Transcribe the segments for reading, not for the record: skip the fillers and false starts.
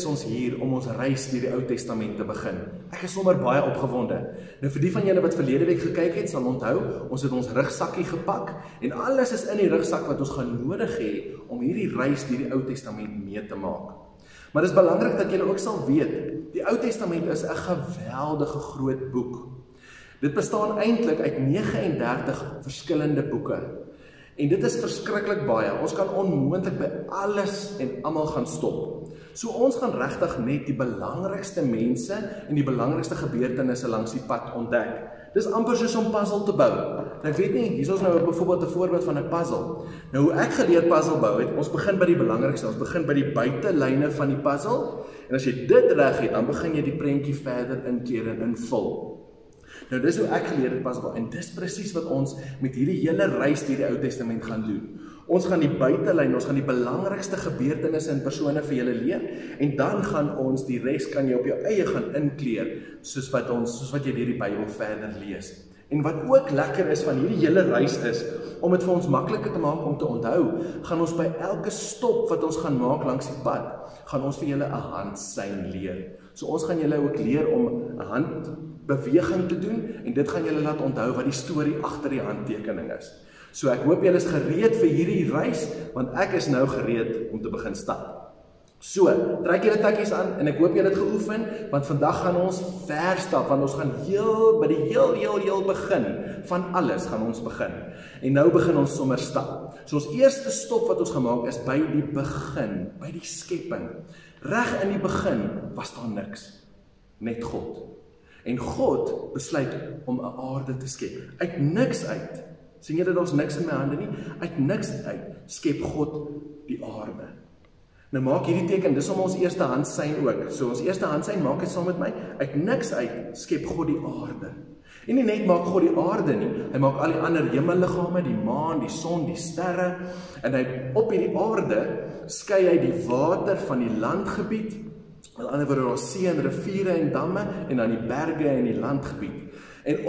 ons hier om ons reis deur die Ou Testament te begin. Ek is sommer baie opgewonde. Nou vir die van julle wat verlede week gekyk het, sal onthou, ons het ons rugsakkie gepak en alles is in die rugsak wat ons gaan nodig hê om hierdie reis deur die Ou Testament mee te maak. Maar dit is belangrik dat julle ook sal weet, die Ou Testament is 'n geweldige groot boek. Dit bestaan eintlik uit 39 verskillende boeke. En dit is verskriklik baie. Ons kan onmoontlik by alles en almal gaan stop. So ons gaan regtig net die belangrikste mense en die belangrikste gebeurtenisse langs die pad ontdek. Dis amper soos om puzzle te bou. Nou ek weet nie, hier is nou byvoorbeeld 'n voorbeeld van 'n puzzle. Nou hoe ek geleer puzzle bou het, ons begin by die belangrikste, ons begin by die buitelyne van die puzzle. En as jy dit reg het, dan begin jy die prentjie verder inkleur en invul. Nou dis hoe ek geleer het puzzle, en dis presies wat ons met hierdie hele reis deur die Ou Testament gaan doen. Ons gaan die buitelyn, ons gaan die belangrikste gebeurtenisse en persone vir julle leer, en dan gaan ons die res kan jy op jou eie gaan inkleer, soos wat jy deur die Bybel verder lees. En wat ook lekker is van hierdie hele reis is, om dit vir ons makliker te maak om te onthou, gaan ons by elke stop wat ons gaan maak langs die pad, gaan ons vir julle 'n handsein leer. So ons gaan julle ook leer om 'n handbeweging te doen, en dit gaan julle laat onthou wat die storie agter die handtekening is. So ek hoop julle is gereed vir hierdie reis, want ek is nou gereed om te begin stap. So, trek julle takkies aan, en ek hoop julle het geoefen, want vandag gaan ons ver stap, want ons gaan by die heel begin van alles gaan ons begin. En nou begin ons sommer stap. So ons eerste stop wat ons gemaak is by die begin, by die skepping. Reg in die begin was daar niks, net God. En God besluit om 'n aarde te skep. Uit niks uit, sien julle daar's niks in my hande nie, uit niks uit skep God die aarde. Nou maak hierdie teken, dis om ons eerste handsein ook. So ons eerste handsein, maak dit saam met my, uit niks uit skep God die aarde. En nie net maak God die aarde nie, hy maak al die ander hemelliggame, die maan, die son, die sterre, en hy op hierdie aarde skei hy die water van die landgebied, met ander woorde daar see en riviere en damme, en dan die berge en die landgebied. En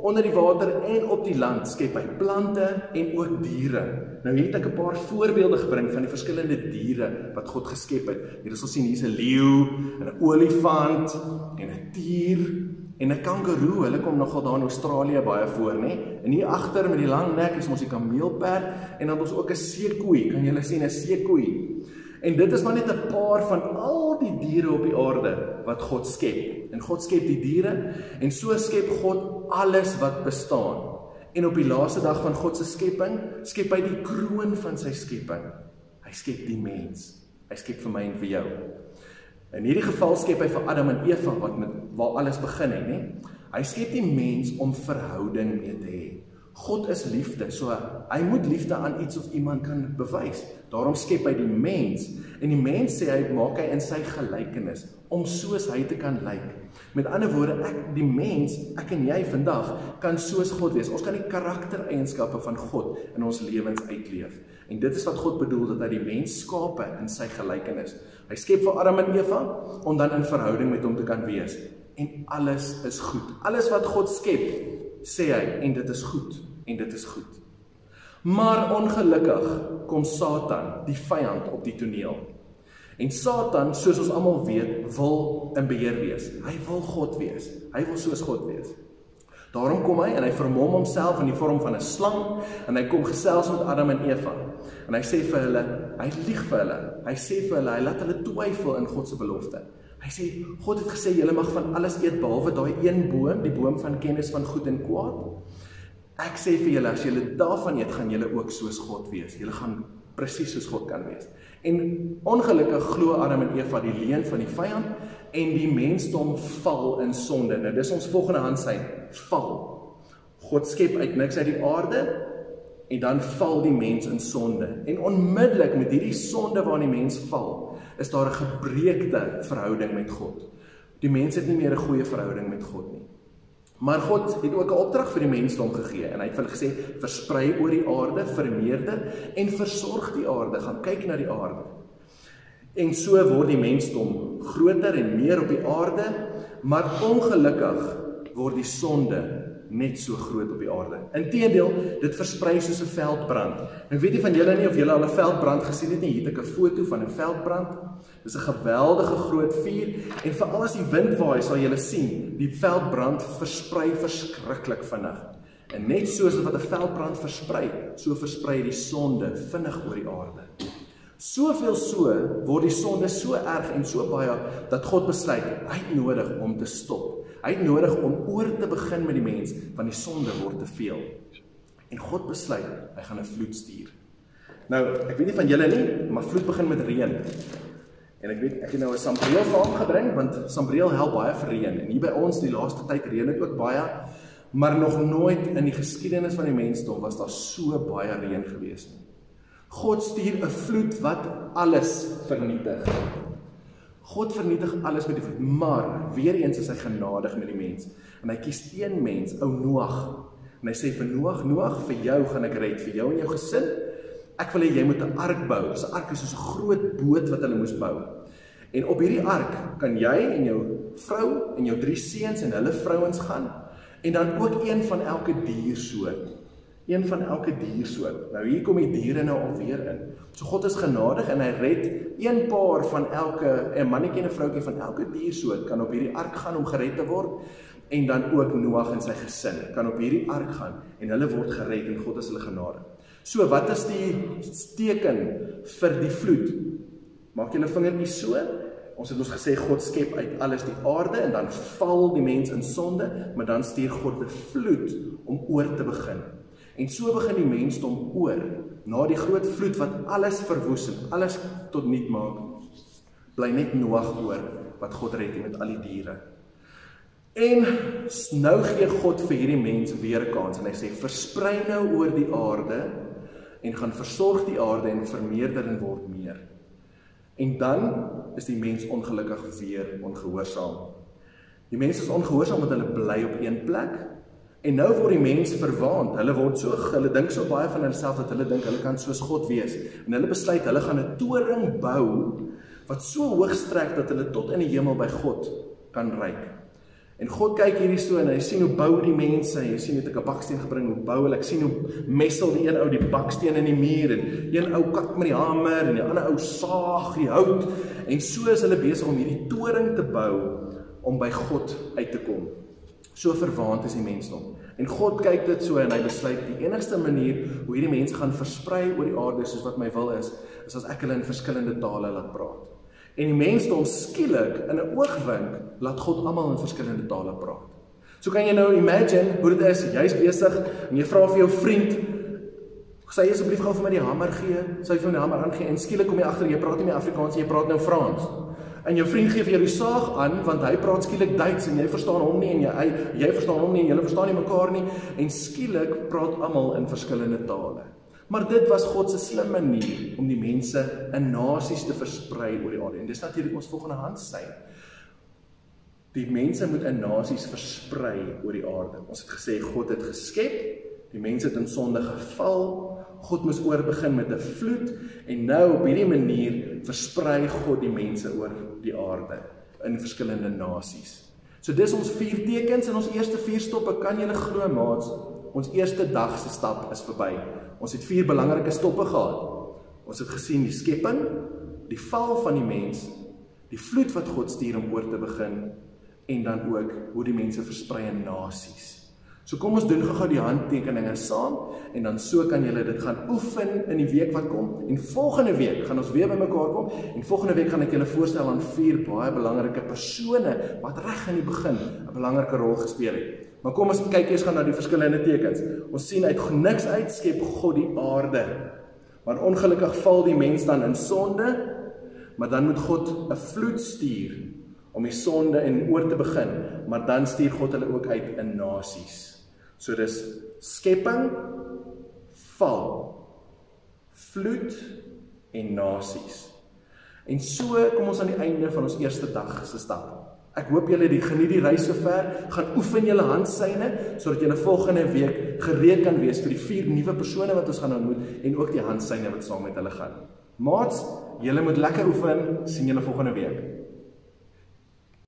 onder die water en op die land skep hy plante en ook diere. Nou hier het ek 'n paar voorbeelde gebring van die verskillende diere wat God geskep het. Hier sal sien, hier is 'n leeu, en 'n olifant, en 'n tier, en 'n kangaroo. Hulle kom nogal daar in Australië baie voor, né? En hier agter met die lang nek is ons die kameelperd, en dan ons ook 'n seekoei. Kan julle sien 'n seekoei? En dit is maar net 'n paar van al die diere op die aarde wat God skep. En God skep die diere, en so skep God alles wat bestaan. En op die laaste dag van God se skepping, skep hy die kroon van sy skepping. Hy skep die mens. Hy skep vir my en vir jou. In hierdie geval skep hy vir Adam en Eva waar alles begin het, né? Hy skep die mens om verhouding mee te hê. God is liefde, so hy moet liefde aan iets of iemand kan bewys. Daarom skep hy die mens, en die mens sê hy maak hy in sy gelykenis, om soos hy te kan lyk. Met ander woorde, die mens, ek en jy vandag, kan soos God wees. Ons kan die karaktereienskappe van God in ons lewens uitleef. En dit is wat God bedoel, dat hy die mens skape in sy gelykenis. Hy skep vir Adam en Eva, om dan in verhouding met hom te kan wees. En alles is goed. Alles wat God skep, sê hy, en dit is goed, en dit is goed. Maar ongelukkig kom Satan, die vyand, op die toneel. En Satan, soos ons almal weet, wil in beheer wees. Hy wil God wees. Hy wil soos God wees. Daarom kom hy, en hy vermom homself in die vorm van 'n slang, en hy kom gesels met Adam en Eva. En hy sê vir hulle, hy lieg vir hulle. Hy sê vir hulle, hy laat hulle twyfel in God se belofte. Hy sê, God het gesê, julle mag van alles eet, behalwe daai een boom, die boom van kennis van goed en kwaad. Ek sê vir julle, as julle daarvan eet, gaan julle ook soos God wees. Julle gaan presies soos God kan wees. En ongelukkig glo Adam en Eva die leuen van die vyand, en die mensdom val in sonde. Nou dis ons volgende handsein, val. God skep uit niks uit die aarde, en dan val die mens in sonde. En onmiddellik met hierdie sonde waarin die mens val, is daar 'n gebreekte verhouding met God. Die mens het nie meer 'n goeie verhouding met God nie. Maar God het ook 'n opdrag vir die mensdom gegee, en hy het vir hulle gesê, versprei oor die aarde, vermeerder, en versorg die aarde, gaan kyk na die aarde. En so word die mensdom groter en meer op die aarde, maar ongelukkig word die sonde net so groot op die aarde. Inteendeel, dit versprei soos 'n veldbrand. Ek weet nie van julle nie of julle al 'n veldbrand gesien het nie. Hier het ek 'n foto van 'n veldbrand. Dis 'n geweldige groot vuur en veral as die wind waai sal julle sien, die veldbrand versprei verskriklik vinnig. En net soos wat 'n veldbrand versprei, so versprei die sonde vinnig oor die aarde. Soveel so word die sonde so erg en so baie dat God besluit, hy het nodig om te stop. Hy het nodig om oor te begin met die mens, want die sonde word te veel. En God besluit, hy gaan 'n vloed stuur. Nou, ek weet nie van julle nie, maar vloed begin met reën. En ek weet, ek het nou 'n sambreel saamgebring, want sambreel help baie vir reën. En hier by ons, die laaste tyd reën het ook baie, maar nog nooit in die geskiedenis van die mensdom was daar so baie reën gewees nie. God stuur 'n vloed wat alles vernietig. God vernietig alles met die vloed, maar weer eens is hy genadig met die mens. En hy kies een mens, ou Noag. En hy sê vir Noag, Noag, vir jou gaan ek red, vir jou en jou gesin. Ek wil hê jy moet 'n ark bou. So 'n ark is soos 'n groot boot wat hulle moes bou. En op hierdie ark kan jy en jou vrou en jou 3 seuns en hulle vrouens gaan. En dan ook een van elke diersoort. Een van elke diersoort. Nou hier kom die diere nou alweer in. So God is genadig en hy red een paar van elke, 'n mannetjie en 'n vroutjie van elke diersoort kan op hierdie ark gaan om gered te word. En dan ook Noag en sy gesin kan op hierdie ark gaan en hulle word gered en God is hulle genadig. So wat is die teken vir die vloed? Maak julle vingertjies so. Ons het ons gesê God skep uit alles die aarde en dan val die mens in sonde, maar dan stuur God 'n vloed om oor te begin. En so begin die mensdom oor, na die groot vloed wat alles verwoes en alles tot niet maak, bly net Noag oor, wat God red met al die diere. En nou gee God vir hierdie mens weer 'n kans, en hy sê, versprei nou oor die aarde, en gaan versorg die aarde, en vermeerder en word meer. En dan is die mens ongelukkig weer ongehoorsaam. Die mens is ongehoorsaam, want hulle bly op een plek, en nou word die mens verwaand, hulle dink so baie van hulself, dat hulle dink, hulle kan soos God wees, en hulle besluit, hulle gaan 'n toring bou, wat so hoog strek, dat hulle tot in die hemel by God kan reik. En God kyk hierdie so, en hy sien hoe bou die mense, hy sien het ek 'n baksteen gebring, hoe bou hulle, ek sien hoe messel die een ou die baksteen in die muur, en een ou kak met die hamer, en die ander ou saag die hout, en so is hulle besig om hierdie toring te bou, om by God uit te kom. So verwaand is die mensdom. En God kyk dit so en hy besluit die enigste manier hoe hierdie mense gaan versprei oor die aarde soos wat my wil is as ek hulle in verskillende tale laat praat. En die mensdom skielik in 'n oogwink laat God almal in verskillende tale praat. So kan jy nou imagine hoe dit is, jy's besig en jy vra vir jou vriend, sê jy asseblief gou vir my die hamer gee, sê jy vir my die hamer aangee en skielik kom jy agter jy praat nie meer Afrikaans, jy praat nou Frans. En jou vriend gee vir jou die saag aan, want hy praat skielik Duits en jy verstaan hom nie en jy verstaan hom nie en julle verstaan nie mekaar nie en skielik praat almal in verskillende tale. Maar dit was God se slim manier om die mense in nasies te versprei oor die aarde. En dis natuurlik ons volgende handsein. Die mense moet in nasies versprei oor die aarde. Ons het gesê God het geskep, die mense het in sonde geval, God moes oorbegin met 'n vloed en nou op hierdie manier versprei God die mense oor die aarde in verskillende nasies. So dis ons 4 tekens en ons eerste 4 stoppe, kan julle glo maats, ons eerste dag se stap is verby. Ons het 4 belangrike stoppe gehad. Ons het gesien die skepping, die val van die mens, die vloed wat God stuur om oor te begin en dan ook hoe die mense versprei in nasies. So kom ons doen gou die handtekeninge saam en dan so kan julle dit gaan oefen in die week wat kom en volgende week gaan ons weer bymekaar kom en volgende week gaan ek julle voorstel aan 4 baie belangrike persone wat reg in die begin 'n belangrike rol gespeel het. Maar kom ons kyk eers gaan na die verskillende tekens. Ons sien uit niks uit skep God die aarde. Maar ongelukkig val die mens dan in sonde, maar dan moet God 'n vloed stuur om die sonde en oor te begin, maar dan stuur God hulle ook uit in nasies. So dis skepping, val, vloed en nasies. En so kom ons aan die einde van ons eerste dag se stap. Ek hoop julle geniet die reis sover, gaan oefen julle handsyne, sodat julle volgende week gereed kan wees vir die 4 nuwe persone wat ons gaan ontmoet, en ook die handsyne wat saam met hulle gaan. Maats, julle moet lekker oefen, sien julle volgende week.